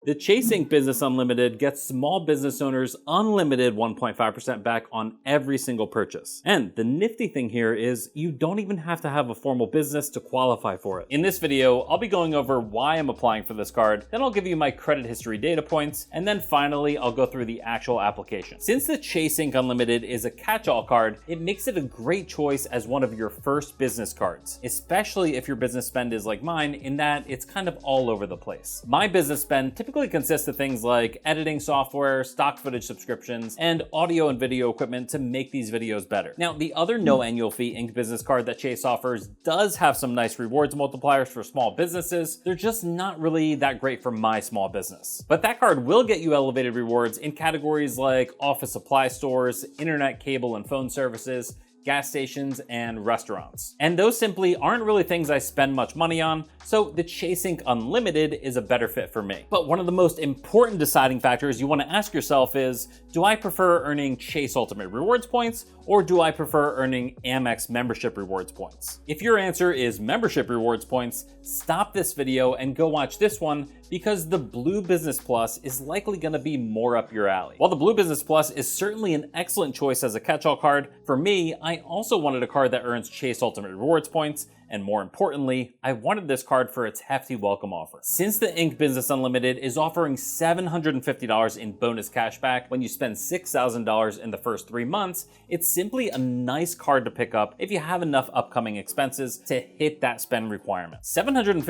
The Chase Inc. Business Unlimited gets small business owners unlimited 1.5% back on every single purchase. And the nifty thing here is you don't even have to have a formal business to qualify for it. In this video, I'll be going over why I'm applying for this card, then I'll give you my credit history data points, and then finally I'll go through the actual application. Since the Chase Inc. Unlimited is a catch-all card, it makes it a great choice as one of your first business cards, especially if your business spend is like mine in that it's kind of all over the place. My business spend typically consists of things like editing software, stock footage subscriptions, and audio and video equipment to make these videos better. Now, the other no annual fee Inc. business card that Chase offers does have some nice rewards multipliers for small businesses. They're just not really that great for my small business. But that card will get you elevated rewards in categories like office supply stores, internet, cable, and phone services, gas stations, and restaurants. And those simply aren't really things I spend much money on, so the Chase Inc. Unlimited is a better fit for me. But one of the most important deciding factors you want to ask yourself is, do I prefer earning Chase Ultimate Rewards points, or do I prefer earning Amex membership rewards points? If your answer is membership rewards points, stop this video and go watch this one, because the Blue Business Plus is likely going to be more up your alley. While the Blue Business Plus is certainly an excellent choice as a catch-all card, for me, I also wanted a card that earns Chase Ultimate Rewards points, and more importantly, I wanted this card for its hefty welcome offer. Since the Inc. Business Unlimited is offering $750 in bonus cashback when you spend $6,000 in the first 3 months, it's simply a nice card to pick up if you have enough upcoming expenses to hit that spend requirement. $750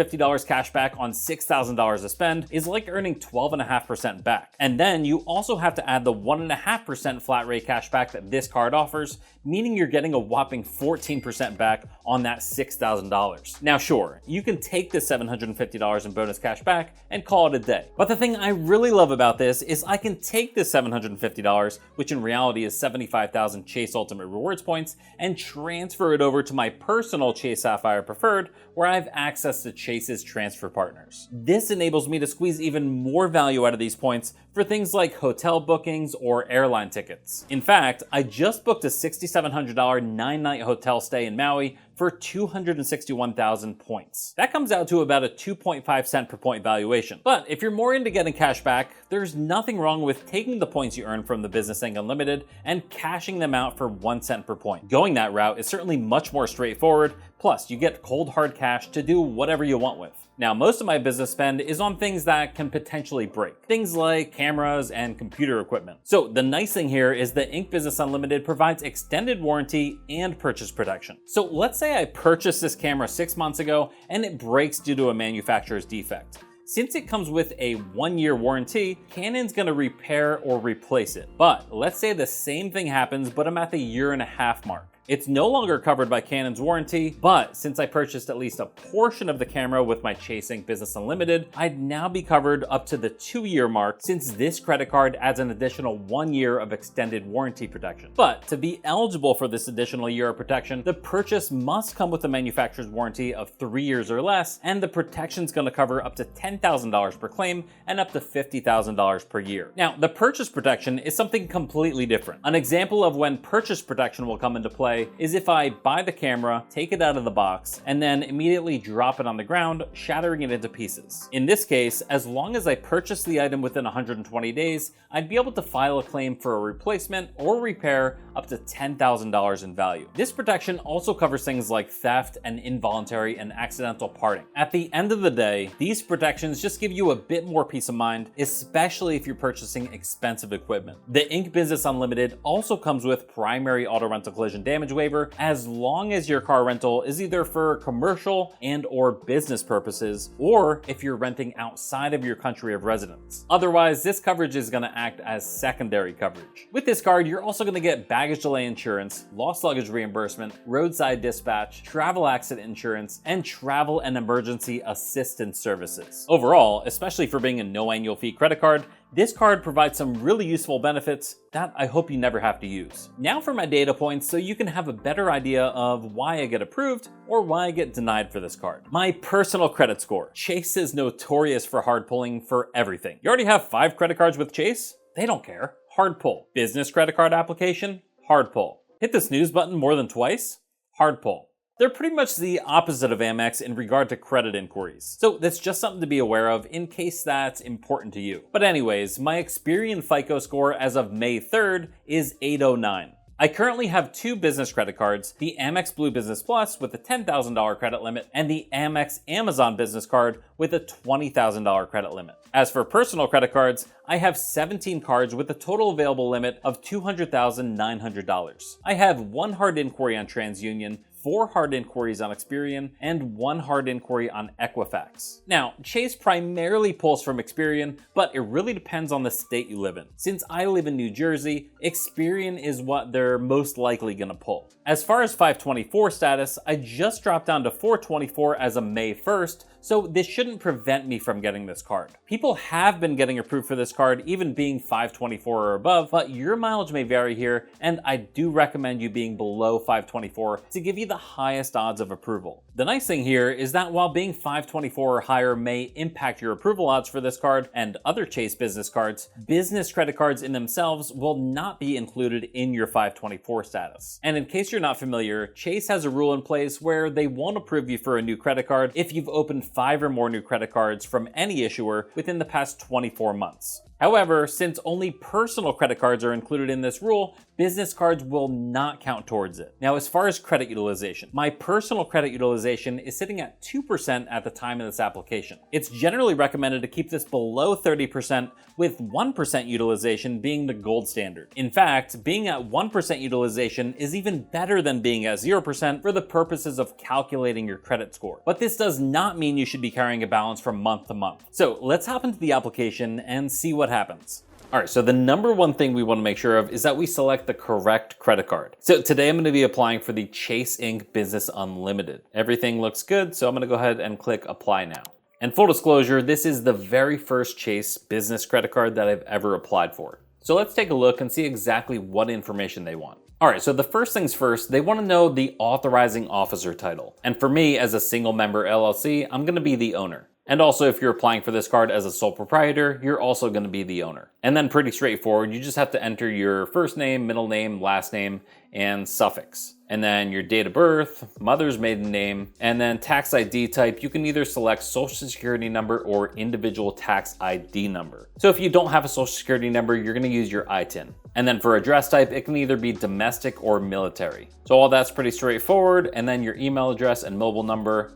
cashback on $6,000 to spend is like earning 12.5% back. And then you also have to add the 1.5% flat rate cashback that this card offers, meaning you're getting a whopping 14% back on that $6,000. Now sure, you can take this $750 in bonus cash back and call it a day. But the thing I really love about this is I can take this $750, which in reality is 75,000 Chase Ultimate Rewards points, and transfer it over to my personal Chase Sapphire Preferred, where I have access to Chase's transfer partners. This enables me to squeeze even more value out of these points for things like hotel bookings or airline tickets. In fact, I just booked a $6,700 9-night hotel stay in Maui for 261,000 points. That comes out to about a 2.5 cent per point valuation. But if you're more into getting cash back, there's nothing wrong with taking the points you earn from the Business Inc. Unlimited and cashing them out for 1 cent per point. Going that route is certainly much more straightforward, plus you get cold hard cash to do whatever you want with. Now, most of my business spend is on things that can potentially break. Things like cameras and computer equipment. So the nice thing here is that Inc. Business Unlimited provides extended warranty and purchase protection. So let's say I purchased this camera 6 months ago and it breaks due to a manufacturer's defect. Since it comes with a 1-year warranty, Canon's gonna repair or replace it. But let's say the same thing happens, but I'm at the 1.5 year mark. It's no longer covered by Canon's warranty, but since I purchased at least a portion of the camera with my Chase Inc. Business Unlimited, I'd now be covered up to the 2-year mark, since this credit card adds an additional 1 year of extended warranty protection. But to be eligible for this additional year of protection, the purchase must come with a manufacturer's warranty of 3 years or less, and the protection's gonna cover up to $10,000 per claim and up to $50,000 per year. Now, the purchase protection is something completely different. An example of when purchase protection will come into play is if I buy the camera, take it out of the box, and then immediately drop it on the ground, shattering it into pieces. In this case, as long as I purchase the item within 120 days, I'd be able to file a claim for a replacement or repair up to $10,000 in value. This protection also covers things like theft and involuntary and accidental parting. At the end of the day, these protections just give you a bit more peace of mind, especially if you're purchasing expensive equipment. The Inc. Business Unlimited also comes with primary auto rental collision damage waiver, as long as your car rental is either for commercial and or business purposes, or if you're renting outside of your country of residence. Otherwise, this coverage is going to act as secondary coverage. With this card, you're also going to get baggage delay insurance, lost luggage reimbursement, roadside dispatch, travel accident insurance, and travel and emergency assistance services. Overall, especially for being a no annual fee credit card, this card provides some really useful benefits that I hope you never have to use. Now for my data points, so you can have a better idea of why I get approved or why I get denied for this card. My personal credit score. Chase is notorious for hard pulling for everything. You already have 5 credit cards with Chase? They don't care. Hard pull. Business credit card application? Hard pull. Hit the snooze button more than twice? Hard pull. They're pretty much the opposite of Amex in regard to credit inquiries. So that's just something to be aware of in case that's important to you. But anyways, my Experian FICO score as of May 3rd is 809. I currently have 2 business credit cards, the Amex Blue Business Plus with a $10,000 credit limit and the Amex Amazon Business Card with a $20,000 credit limit. As for personal credit cards, I have 17 cards with a total available limit of $200,900. I have 1 hard inquiry on TransUnion, 4 hard inquiries on Experian, and 1 hard inquiry on Equifax. Now, Chase primarily pulls from Experian, but it really depends on the state you live in. Since I live in New Jersey, Experian is what they're most likely gonna pull. As far as 524 status, I just dropped down to 424 as of May 1st, so this shouldn't prevent me from getting this card. People have been getting approved for this card, even being 524 or above, but your mileage may vary here, and I do recommend you being below 524 to give you the highest odds of approval. The nice thing here is that while being 524 or higher may impact your approval odds for this card and other Chase business cards, business credit cards in themselves will not be included in your 524 status. And in case you're not familiar, Chase has a rule in place where they won't approve you for a new credit card if you've opened 5 or more new credit cards from any issuer within the past 24 months. However, since only personal credit cards are included in this rule, business cards will not count towards it. Now, as far as credit utilization, my personal credit utilization is sitting at 2% at the time of this application. It's generally recommended to keep this below 30%, with 1% utilization being the gold standard. In fact, being at 1% utilization is even better than being at 0% for the purposes of calculating your credit score. But this does not mean you should be carrying a balance from month to month. So let's hop into the application and see what happens. All right, so the number one thing we want to make sure of is that we select the correct credit card. So today I'm going to be applying for the Chase Inc. Business Unlimited. Everything looks good, so I'm going to go ahead and click Apply Now. And full disclosure, this is the very first Chase business credit card that I've ever applied for. So let's take a look and see exactly what information they want. All right, so the first things first, they want to know the authorizing officer title. And for me, as a single member LLC, I'm going to be the owner. And also, if you're applying for this card as a sole proprietor, you're also going to be the owner. And then pretty straightforward, you just have to enter your first name, middle name, last name, and suffix. And then your date of birth, mother's maiden name, and then tax ID type. You can either select social security number or individual tax ID number. So if you don't have a social security number, you're going to use your ITIN. And then for address type, it can either be domestic or military. So all that's pretty straightforward. And then your email address and mobile number,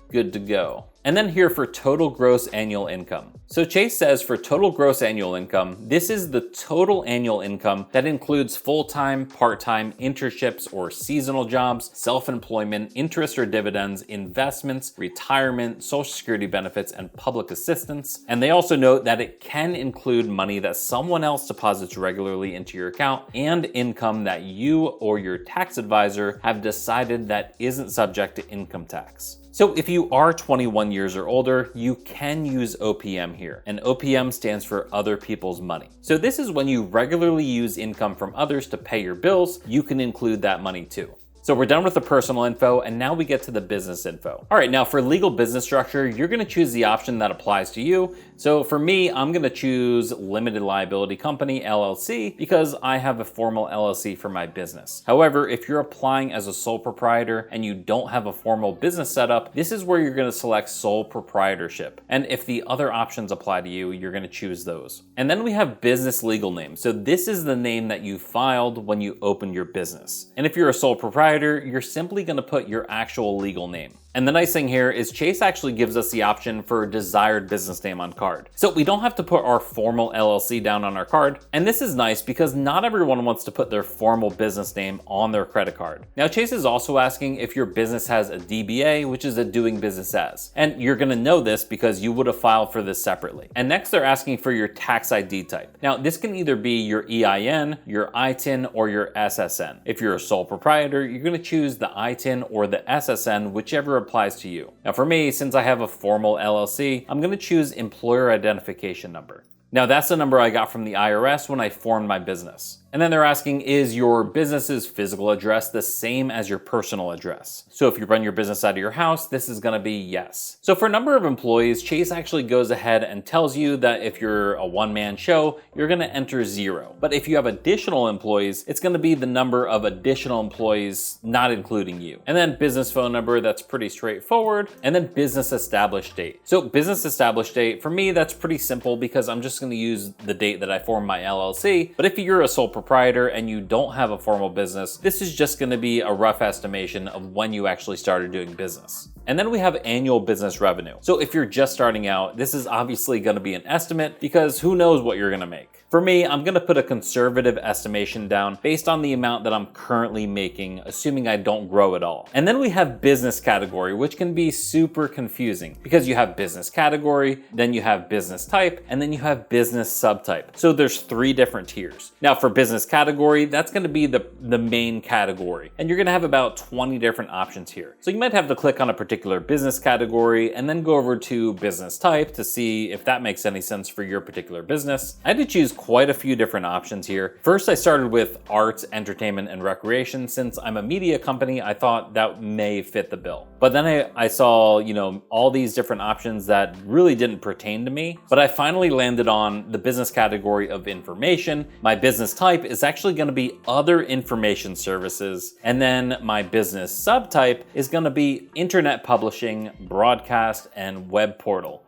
good to go. And then here for total gross annual income. So Chase says for total gross annual income, this is the total annual income that includes full-time, part-time, internships or seasonal jobs, self-employment, interest or dividends, investments, retirement, social security benefits, and public assistance. And they also note that it can include money that someone else deposits regularly into your account and income that you or your tax advisor have decided that isn't subject to income tax. So if you are 21 years or older, you can use OPM here, and OPM stands for other people's money. So this is when you regularly use income from others to pay your bills, you can include that money too. So we're done with the personal info, and now we get to the business info. All right, now for legal business structure, you're gonna choose the option that applies to you. So for me, I'm gonna choose limited liability company, LLC, because I have a formal LLC for my business. However, if you're applying as a sole proprietor and you don't have a formal business setup, this is where you're gonna select sole proprietorship. And if the other options apply to you, you're gonna choose those. And then we have business legal name. So this is the name that you filed when you opened your business. And if you're a sole proprietor, you're simply going to put your actual legal name. And the nice thing here is Chase actually gives us the option for a desired business name on card. So we don't have to put our formal LLC down on our card. And this is nice because not everyone wants to put their formal business name on their credit card. Now, Chase is also asking if your business has a DBA, which is a doing business as. And you're going to know this because you would have filed for this separately. And next, they're asking for your tax ID type. Now, this can either be your EIN, your ITIN, or your SSN. If you're a sole proprietor, you're going to choose the ITIN or the SSN, whichever applies to you. Now for me, since I have a formal LLC, I'm going to choose employer identification number. Now that's the number I got from the IRS when I formed my business. And then they're asking, is your business's physical address the same as your personal address? So if you run your business out of your house, this is gonna be yes. So for number of employees, Chase actually goes ahead and tells you that if you're a one-man show, you're gonna enter 0. But if you have additional employees, it's gonna be the number of additional employees, not including you. And then business phone number, that's pretty straightforward. And then business established date. So business established date, for me, that's pretty simple because I'm just gonna use the date that I formed my LLC. But if you're a sole proprietor and you don't have a formal business, this is just gonna be a rough estimation of when you actually started doing business. And then we have annual business revenue. So if you're just starting out, this is obviously gonna be an estimate because who knows what you're gonna make. For me, I'm gonna put a conservative estimation down based on the amount that I'm currently making, assuming I don't grow at all. And then we have business category, which can be super confusing because you have business category, then you have business type, and then you have business subtype. So there's 3 different tiers. Now for business category, that's gonna be the main category. And you're gonna have about 20 different options here. So you might have to click on a particular business category and then go over to business type to see if that makes any sense for your particular business. I had to choose quite a few different options here. First, I started with arts, entertainment, and recreation. Since I'm a media company, I thought that may fit the bill. But then I saw, all these different options that really didn't pertain to me. But I finally landed on the business category of information. My business type is actually gonna be other information services. And then my business subtype is gonna be internet publishing, broadcast, and web portal.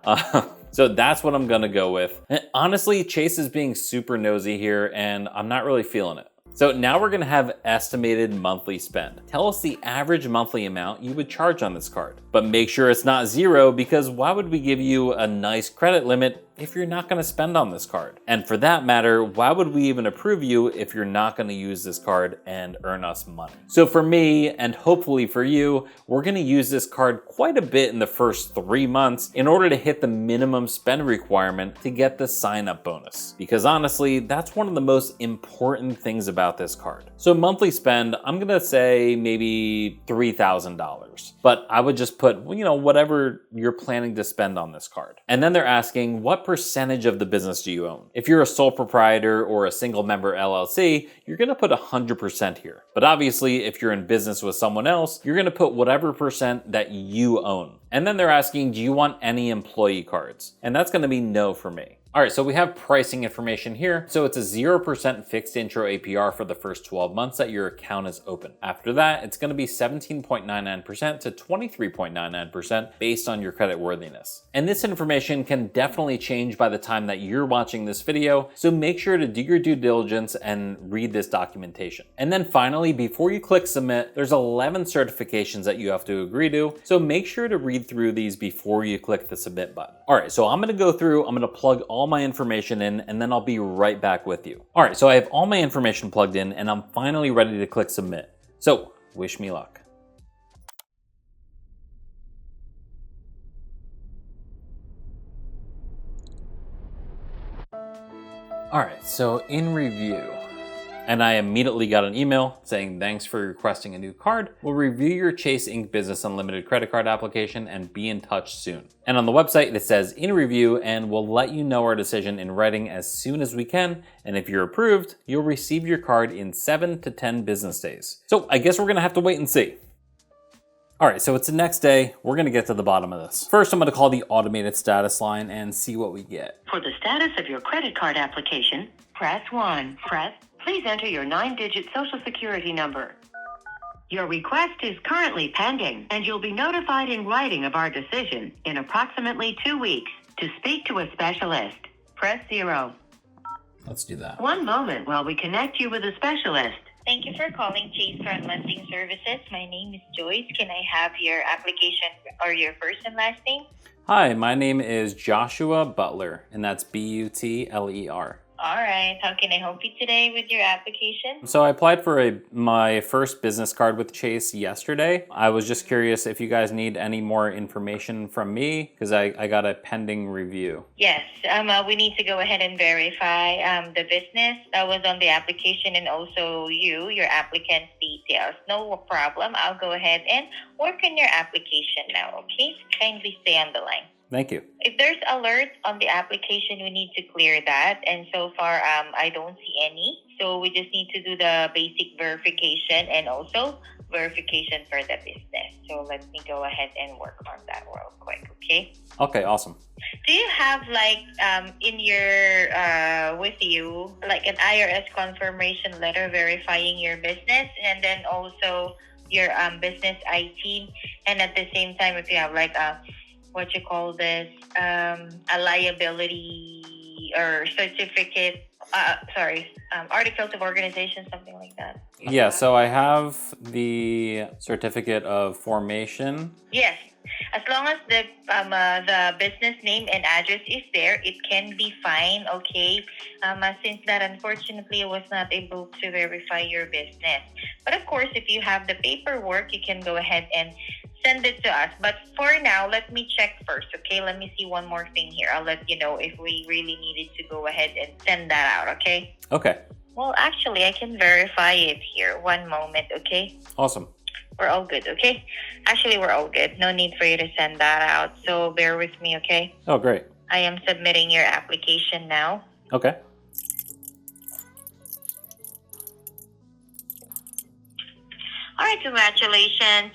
So that's what I'm gonna go with. And honestly, Chase is being super nosy here and I'm not really feeling it. So now we're gonna have estimated monthly spend. Tell us the average monthly amount you would charge on this card. But make sure it's not 0 because why would we give you a nice credit limit if you're not gonna spend on this card? And for that matter, why would we even approve you if you're not gonna use this card and earn us money? So for me, and hopefully for you, we're gonna use this card quite a bit in the first 3 months in order to hit the minimum spend requirement to get the sign-up bonus. Because honestly, that's one of the most important things about this card. So monthly spend, I'm gonna say maybe $3,000, but I would just put, whatever you're planning to spend on this card. And then they're asking, what percentage of the business do you own? If you're a sole proprietor or a single member LLC, you're gonna put 100% here. But obviously, if you're in business with someone else, you're gonna put whatever percent that you own. And then they're asking, do you want any employee cards? And that's gonna be no for me. All right, so we have pricing information here. So it's a 0% fixed intro APR for the first 12 months that your account is open. After that, it's gonna be 17.99% to 23.99% based on your credit worthiness. And this information can definitely change by the time that you're watching this video, so make sure to do your due diligence and read this documentation. And then finally, before you click submit, there's 11 certifications that you have to agree to, so make sure to read through these before you click the submit button. All right, so I'm gonna plug all my information in and then I'll be right back with you. All right, so I have all my information plugged in and I'm finally ready to click submit. So wish me luck. All right, so in review, and I immediately got an email saying, thanks for requesting a new card. We'll review your Chase Inc. Business Unlimited credit card application and be in touch soon. And on the website, it says in review, and we'll let you know our decision in writing as soon as we can. And if you're approved, you'll receive your card in 7 to 10 business days. So I guess we're gonna have to wait and see. All right, so it's the next day. We're gonna get to the bottom of this. First, I'm gonna call the automated status line and see what we get. For the status of your credit card application, press 1. Please enter your 9-digit social security number. Your request is currently pending, and you'll be notified in writing of our decision in approximately 2 weeks. To speak to a specialist, press 0. Let's do that. One moment while we connect you with a specialist. Thank you for calling Chase Front Lending Services. My name is Joyce. Can I have your application or your first and last name? Hi, my name is Joshua Butler, and that's Butler. All right. How can I help you today with your application? So I applied for my first business card with Chase yesterday. I was just curious if you guys need any more information from me because I got a pending review. Yes. We need to go ahead and verify the business that was on the application and also your applicant's details. No problem. I'll go ahead and work on your application now, okay? Kindly stay on the line. Thank you. If there's alert on the application, we need to clear that. And so far, I don't see any. So we just need to do the basic verification and also verification for the business. So let me go ahead and work on that real quick, okay? Okay, awesome. Do you have like in your with you like an IRS confirmation letter verifying your business, and then also your business IT, and at the same time if you have like a what you call this a liability or certificate articles of organization, something like that? Yeah, so I have the certificate of formation. Yes. As long as the business name and address is there, it can be fine, okay? Since that, unfortunately, I was not able to verify your business. But of course, if you have the paperwork, you can go ahead and send it to us. But for now, let me check first, okay? Let me see one more thing here. I'll let you know if we really needed to go ahead and send that out, okay? Okay. Well, actually, I can verify it here. One moment, okay? Awesome. We're all good, okay? Actually, we're all good. No need for you to send that out. So bear with me, okay? Oh, great. I am submitting your application now. Okay. All right, congratulations.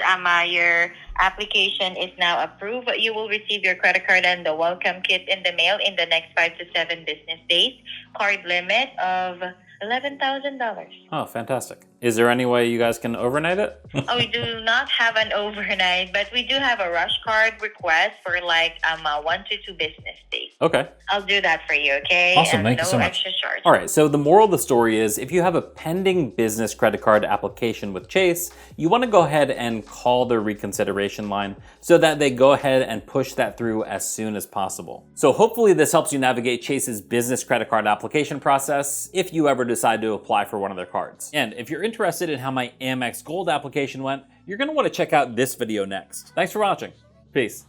Your application is now approved. You will receive your credit card and the welcome kit in the mail in the next 5 to 7 business days. Card limit of $11,000. Oh, fantastic. Is there any way you guys can overnight it? Oh, we do not have an overnight, but we do have a rush card request for like 1 to 2 business days. Okay. I'll do that for you, okay? Awesome, thank you so much. No extra charge. All right, so the moral of the story is if you have a pending business credit card application with Chase, you want to go ahead and call their reconsideration line so that they go ahead and push that through as soon as possible. So hopefully this helps you navigate Chase's business credit card application process if you ever decide to apply for one of their cards. And if you're interested in how my Amex Gold application went, you're going to want to check out this video next. Thanks for watching. Peace.